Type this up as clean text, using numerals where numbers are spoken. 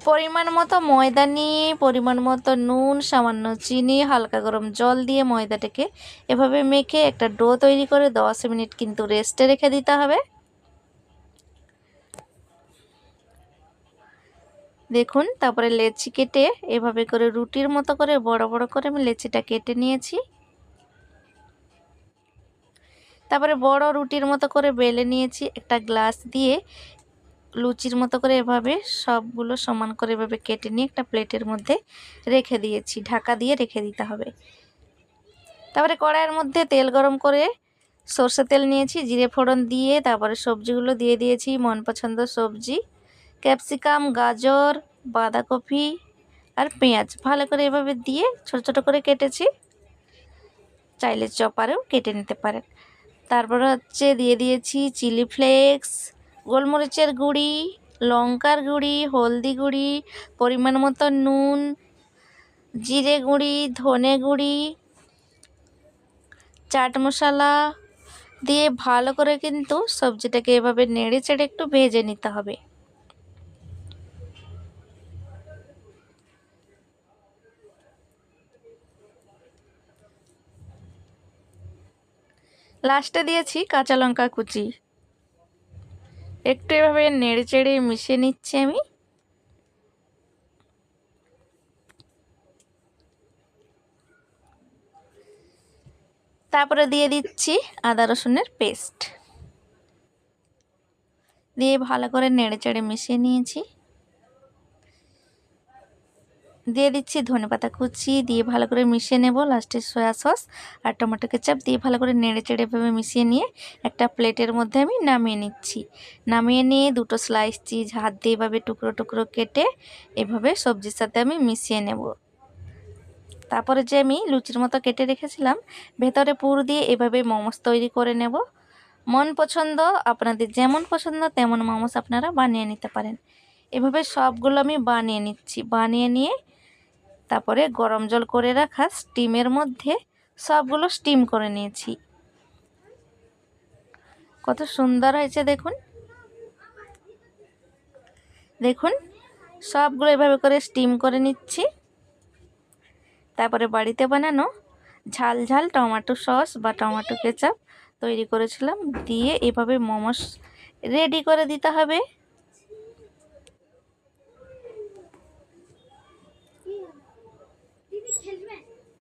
পরিমাণ মতো ময়দা নিয়ে পরিমাণ মতো নুন, সামান্য চিনি, হালকা গরম জল দিয়ে ময়দাটাকে এভাবে মেখে একটা ডো তৈরি করে 10 মিনিট কিন্তু রেস্টে রেখে দিতে হবে। দেখুন, তারপরে লেচি কেটে এভাবে করে রুটির মতো করে বড় বড় করে আমি লেচিটা কেটে নিয়েছি। তারপরে বড় রুটির মতো করে বেলে নিয়েছি। একটা গ্লাস দিয়ে লুচির মতো করে এভাবে সবগুলো সমান করে এভাবে কেটে নিয়ে একটা প্লেটের মধ্যে রেখে দিয়েছি, ঢাকা দিয়ে রেখে দিতে হবে। তারপরে কড়াইয়ের মধ্যে তেল গরম করে সরষে তেল নিয়েছি, জিরে ফোড়ন দিয়ে তারপরে সবজিগুলো দিয়ে দিয়েছি। মন পছন্দ সবজি ক্যাপসিকাম, গাজর, বাঁধাকপি আর পেঁয়াজ ভালো করে এভাবে দিয়ে ছোট ছোট করে কেটেছি। চাইলে চপারেও কেটে নিতে পারেন। তারপরে দিয়ে দিয়েছি চিলি ফ্লেক্স, গোলমরিচের গুঁড়ি, লঙ্কার গুঁড়ি, হলদি গুঁড়ি, পরিমাণ মতো নুন, জিরে গুঁড়ি, ধনে গুঁড়ি, চাট মশলা দিয়ে ভালো করে কিন্তু সবজিটাকে এভাবে নেড়ে চেড়ে একটু ভেজে নিতে হবে। লাস্টে দিয়েছি কাঁচা লঙ্কা কুচি। একটু এভাবে নেড়ে চেড়ে মিশিয়ে নিচ্ছি আমি। তারপরে দিয়ে দিচ্ছি আদা রসুনের পেস্ট দিয়ে ভালো করে নেড়ে চেড়ে মিশিয়ে নিয়েছি। দিয়ে দিচ্ছি ধনেপাতা কুচি দিয়ে ভালো করে মিশিয়ে নেব। লাস্টে সয়া সস আর টমেটো কেচাপ দিয়ে ভালো করে নেড়ে চেড়ে এভাবে মিশিয়ে নিয়ে একটা প্লেটের মধ্যে আমি নামিয়ে নিচ্ছি। নামিয়ে নিয়ে দুটো স্লাইস চিজ হাত দিয়ে এভাবে টুকরো টুকরো কেটে এভাবে সবজির সাথে আমি মিশিয়ে নেব। তারপরে যে আমি লুচির মতো কেটে রেখেছিলাম ভেতরে পুর দিয়ে এভাবে মোমোস তৈরি করে নেব। মন পছন্দ, আপনাদের যেমন পছন্দ তেমন মোমোস আপনারা বানিয়ে নিতে পারেন। এভাবে সবগুলো আমি বানিয়ে নিচ্ছি। বানিয়ে নিয়ে তারপরে গরম জল করে রাখা স্টিমের মধ্যে সবগুলো স্টিম করে নিয়েছি। কত সুন্দর হয়েছে দেখুন। দেখুন সবগুলো এভাবে করে স্টিম করে নিচ্ছি। তারপরে বাড়িতে বানানো ঝাল ঝাল টমেটো সস বা টমেটো কেচাপ তৈরি করেছিলাম দিয়ে এভাবে মোমোস রেডি করে দিতে হবে।